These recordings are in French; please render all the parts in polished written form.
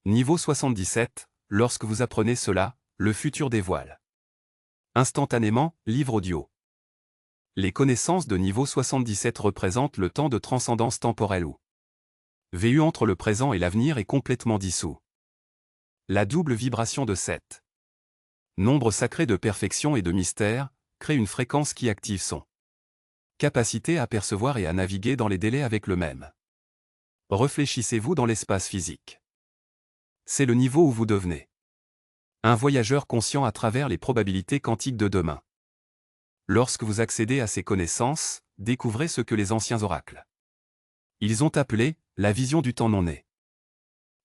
Niveau 77, lorsque vous apprenez cela, le futur dévoile. Instantanément, livre audio. Les connaissances de niveau 77 représentent le temps de transcendance temporelle où VU entre le présent et l'avenir est complètement dissous. La double vibration de 7. Nombre sacré de perfection et de mystère, crée une fréquence qui active son capacité à percevoir et à naviguer dans les délais avec le même. Réfléchissez-vous dans l'espace physique. C'est le niveau où vous devenez un voyageur conscient à travers les probabilités quantiques de demain. Lorsque vous accédez à ces connaissances, découvrez ce que les anciens oracles ils ont appelé la vision du temps non né.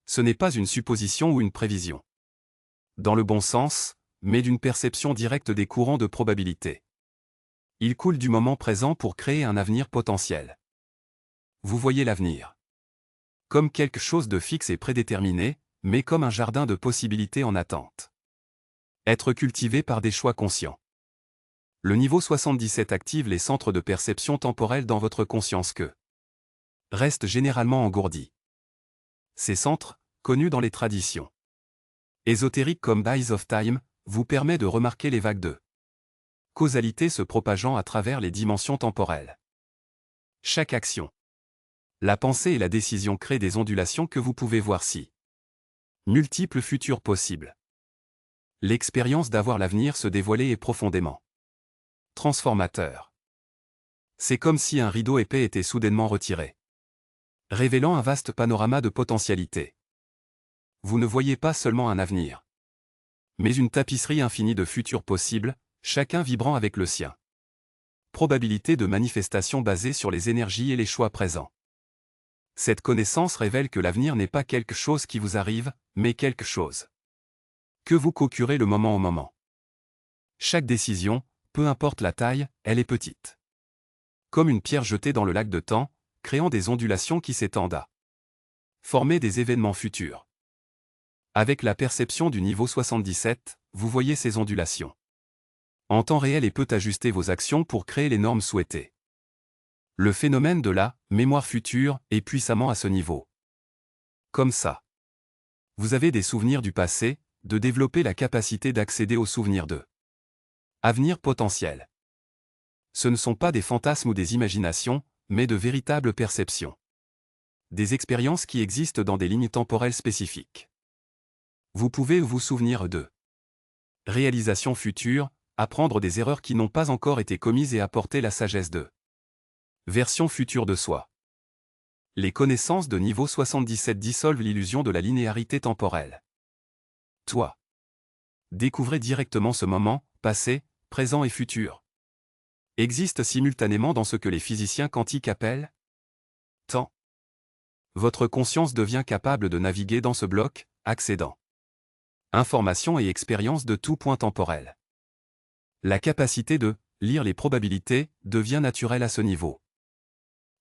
Ce n'est pas une supposition ou une prévision, dans le bon sens, mais d'une perception directe des courants de probabilité. Il coule du moment présent pour créer un avenir potentiel. Vous voyez l'avenir comme quelque chose de fixe et prédéterminé, mais comme un jardin de possibilités en attente. Être cultivé par des choix conscients. Le niveau 77 active les centres de perception temporelle dans votre conscience que restent généralement engourdis. Ces centres, connus dans les traditions ésotériques comme Eyes of Time, vous permettent de remarquer les vagues de causalité se propageant à travers les dimensions temporelles. Chaque action, la pensée et la décision créent des ondulations que vous pouvez voir si multiples futurs possibles. L'expérience d'avoir l'avenir se dévoiler est profondément transformateur. C'est comme si un rideau épais était soudainement retiré, révélant un vaste panorama de potentialités. Vous ne voyez pas seulement un avenir, mais une tapisserie infinie de futurs possibles, chacun vibrant avec le sien. Probabilité de manifestation basée sur les énergies et les choix présents. Cette connaissance révèle que l'avenir n'est pas quelque chose qui vous arrive, mais quelque chose que vous co-curez le moment au moment. Chaque décision, peu importe la taille, elle est petite. Comme une pierre jetée dans le lac de temps, créant des ondulations qui s'étendent à former des événements futurs. Avec la perception du niveau 77, vous voyez ces ondulations en temps réel et peut ajuster vos actions pour créer les normes souhaitées. Le phénomène de la mémoire future est puissamment à ce niveau. Comme ça, vous avez des souvenirs du passé, de développer la capacité d'accéder aux souvenirs de avenir potentiel. Ce ne sont pas des fantasmes ou des imaginations, mais de véritables perceptions. Des expériences qui existent dans des lignes temporelles spécifiques. Vous pouvez vous souvenir de réalisations futures, apprendre des erreurs qui n'ont pas encore été commises et apporter la sagesse de version future de soi. Les connaissances de niveau 77 dissolvent l'illusion de la linéarité temporelle. Toi. Découvrez directement ce moment, passé, présent et futur. Existe simultanément dans ce que les physiciens quantiques appellent temps. Votre conscience devient capable de naviguer dans ce bloc, accédant informations et expériences de tout point temporel. La capacité de lire les probabilités devient naturelle à ce niveau.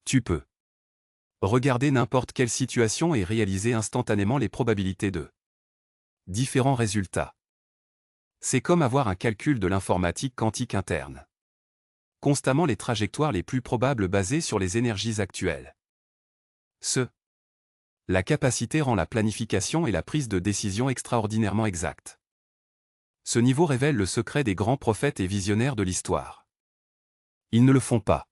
Tu peux regarder n'importe quelle situation et réaliser instantanément les probabilités de différents résultats. C'est comme avoir un calcul de l'informatique quantique interne. Constamment les trajectoires les plus probables basées sur les énergies actuelles. La capacité rend la planification et la prise de décision extraordinairement exactes. Ce niveau révèle le secret des grands prophètes et visionnaires de l'histoire. Ils ne le font pas.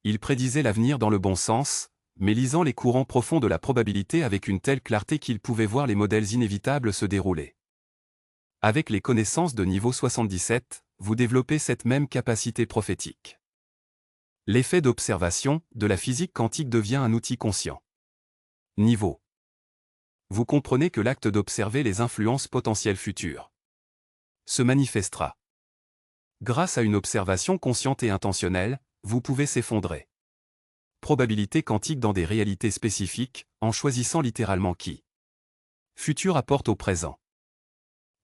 Ils prédisaient l'avenir dans le bon sens, mais lisant les courants profonds de la probabilité avec une telle clarté qu'ils pouvaient voir les modèles inévitables se dérouler. Avec les connaissances de niveau 77, vous développez cette même capacité prophétique. L'effet d'observation de la physique quantique devient un outil conscient. Niveau. Vous comprenez que l'acte d'observer les influences potentielles futures se manifestera. Grâce à une observation consciente et intentionnelle, vous pouvez s'effondrer. Probabilité quantique dans des réalités spécifiques, en choisissant littéralement qui futur apporte au présent.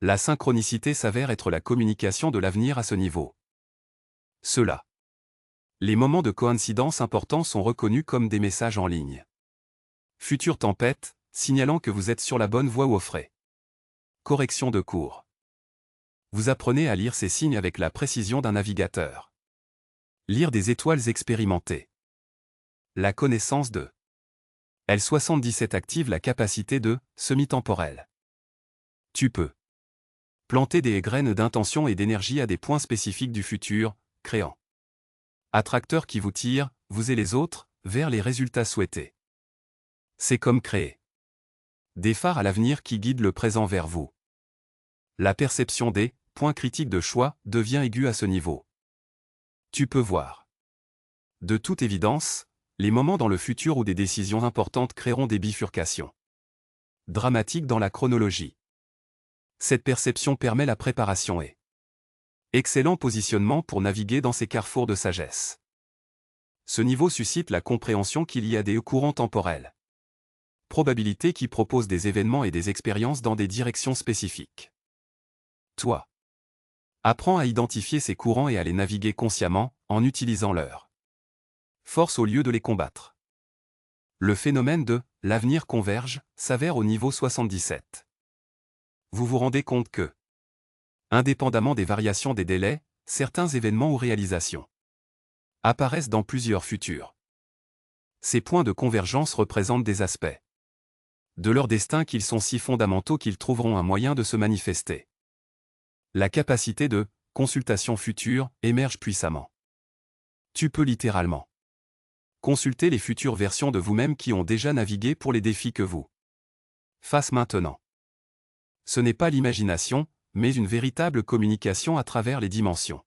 La synchronicité s'avère être la communication de l'avenir à ce niveau. Les moments de coïncidence importants sont reconnus comme des messages en ligne. Future tempête, signalant que vous êtes sur la bonne voie ou offrez correction de cours. Vous apprenez à lire ces signes avec la précision d'un navigateur. Lire des étoiles expérimentées. La connaissance de L77 active la capacité de semi-temporel. Tu peux planter des graines d'intention et d'énergie à des points spécifiques du futur, créant attracteurs qui vous tirent, vous et les autres, vers les résultats souhaités. C'est comme créer des phares à l'avenir qui guident le présent vers vous. La perception des points critiques de choix devient aiguë à ce niveau. Tu peux voir, de toute évidence, les moments dans le futur où des décisions importantes créeront des bifurcations dramatiques dans la chronologie. Cette perception permet la préparation et excellent positionnement pour naviguer dans ces carrefours de sagesse. Ce niveau suscite la compréhension qu'il y a des courants temporels. Probabilités qui proposent des événements et des expériences dans des directions spécifiques. Toi, apprends à identifier ces courants et à les naviguer consciemment, en utilisant leur force au lieu de les combattre. Le phénomène de « l'avenir converge » s'avère au niveau 77. Vous vous rendez compte que, indépendamment des variations des délais, certains événements ou réalisations apparaissent dans plusieurs futurs. Ces points de convergence représentent des aspects de leur destin qu'ils sont si fondamentaux qu'ils trouveront un moyen de se manifester. La capacité de consultation future émerge puissamment. Tu peux littéralement consulter les futures versions de vous-même qui ont déjà navigué pour les défis que vous face maintenant. Ce n'est pas l'imagination, mais une véritable communication à travers les dimensions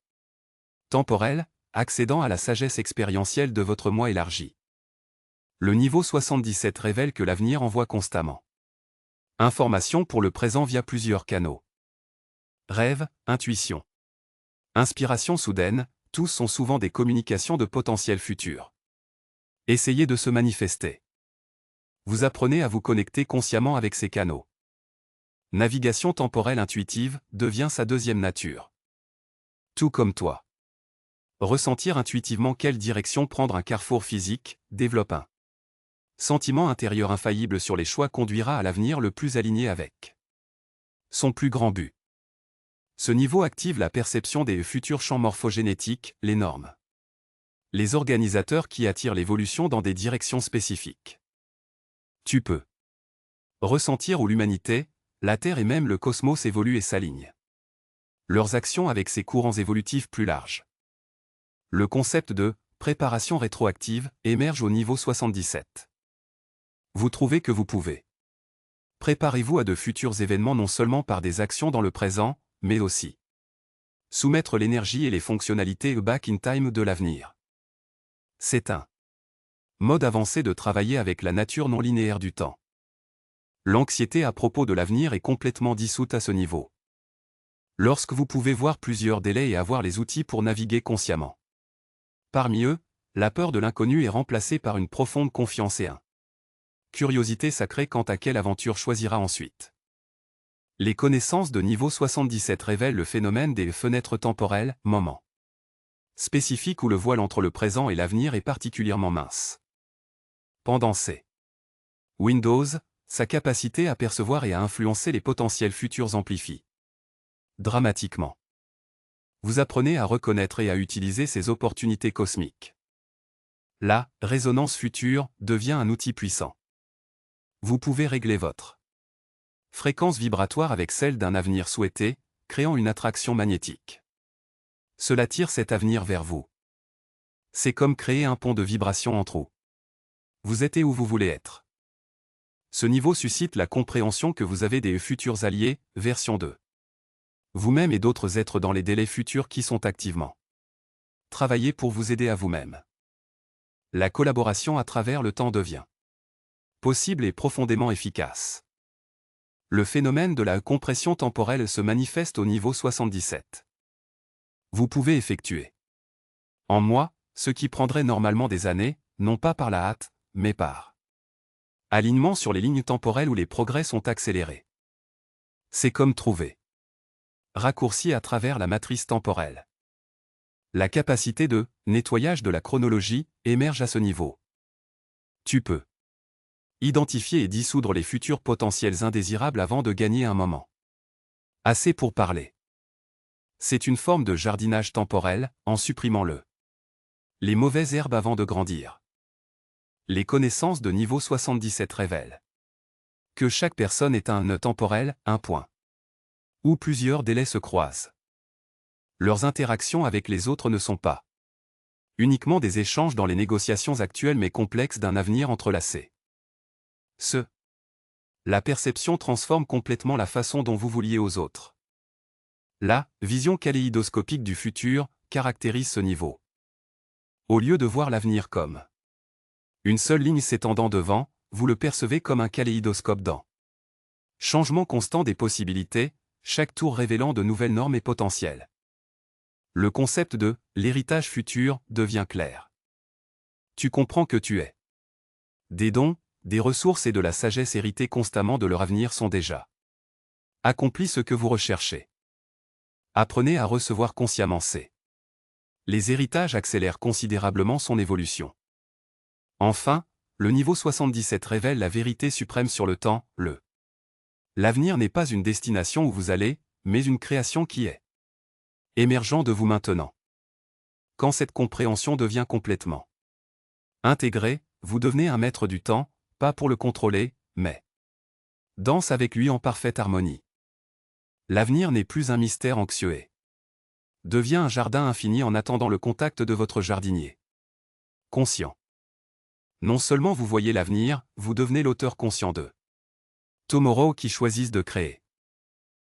temporelles, accédant à la sagesse expérientielle de votre moi élargi. Le niveau 77 révèle que l'avenir envoie constamment informations pour le présent via plusieurs canaux. Rêve, intuition, inspiration soudaine, tous sont souvent des communications de potentiel futur. Essayez de se manifester. Vous apprenez à vous connecter consciemment avec ces canaux. Navigation temporelle intuitive devient sa deuxième nature. Tout comme toi. Ressentir intuitivement quelle direction prendre un carrefour physique, développe un sentiment intérieur infaillible sur les choix conduira à l'avenir le plus aligné avec son plus grand but. Ce niveau active la perception des futurs champs morphogénétiques, les normes. Les organisateurs qui attirent l'évolution dans des directions spécifiques. Tu peux ressentir où l'humanité, la Terre et même le cosmos évoluent et s'alignent. Leurs actions avec ces courants évolutifs plus larges. Le concept de préparation rétroactive émerge au niveau 77. Vous trouvez que vous pouvez. Préparez-vous à de futurs événements non seulement par des actions dans le présent, mais aussi soumettre l'énergie et les fonctionnalités back in time de l'avenir. C'est un mode avancé de travailler avec la nature non linéaire du temps. L'anxiété à propos de l'avenir est complètement dissoute à ce niveau. Lorsque vous pouvez voir plusieurs délais et avoir les outils pour naviguer consciemment. Parmi eux, la peur de l'inconnu est remplacée par une profonde confiance et un curiosité sacrée quant à quelle aventure choisira ensuite. Les connaissances de niveau 77 révèlent le phénomène des fenêtres temporelles, moments spécifiques où le voile entre le présent et l'avenir est particulièrement mince. Pendant ces Windows, sa capacité à percevoir et à influencer les potentiels futurs amplifie dramatiquement. Vous apprenez à reconnaître et à utiliser ces opportunités cosmiques. La résonance future devient un outil puissant. Vous pouvez régler votre fréquence vibratoire avec celle d'un avenir souhaité, créant une attraction magnétique. Cela tire cet avenir vers vous. C'est comme créer un pont de vibration entre où vous êtes et où vous voulez être. Ce niveau suscite la compréhension que vous avez des futurs alliés, version 2. Vous-même et d'autres êtres dans les délais futurs qui sont activement travaillés pour vous aider à vous-même. La collaboration à travers le temps devient possible et profondément efficace. Le phénomène de la compression temporelle se manifeste au niveau 77. Vous pouvez effectuer en moi ce qui prendrait normalement des années, non pas par la hâte, mais par alignement sur les lignes temporelles où les progrès sont accélérés. C'est comme trouver raccourci à travers la matrice temporelle. La capacité de nettoyage de la chronologie émerge à ce niveau. Tu peux identifier et dissoudre les futurs potentiels indésirables avant de gagner un moment. Assez pour parler. C'est une forme de jardinage temporel, en supprimant les mauvaises herbes avant de grandir. Les connaissances de niveau 77 révèlent que chaque personne est un nœud temporel, un point, où plusieurs délais se croisent. Leurs interactions avec les autres ne sont pas uniquement des échanges dans les négociations actuelles mais complexes d'un avenir entrelacé. La perception transforme complètement la façon dont vous vous liez aux autres. La vision kaléidoscopique du futur caractérise ce niveau. Au lieu de voir l'avenir comme une seule ligne s'étendant devant, vous le percevez comme un kaléidoscope dans changement constant des possibilités, chaque tour révélant de nouvelles normes et potentiels. Le concept de l'héritage futur devient clair. Tu comprends que tu es des dons, des ressources et de la sagesse héritées constamment de leur avenir sont déjà accomplis ce que vous recherchez. Apprenez à recevoir consciemment ces. Les héritages accélèrent considérablement son évolution. Enfin, le niveau 77 révèle la vérité suprême sur le temps, L'avenir n'est pas une destination où vous allez, mais une création qui est émergent de vous maintenant. Quand cette compréhension devient complètement intégrée, vous devenez un maître du temps, pas pour le contrôler, mais danse avec lui en parfaite harmonie. L'avenir n'est plus un mystère anxieux et devient un jardin infini en attendant le contact de votre jardinier conscient. Non seulement vous voyez l'avenir, vous devenez l'auteur conscient de Tomorrow qui choisissent de créer.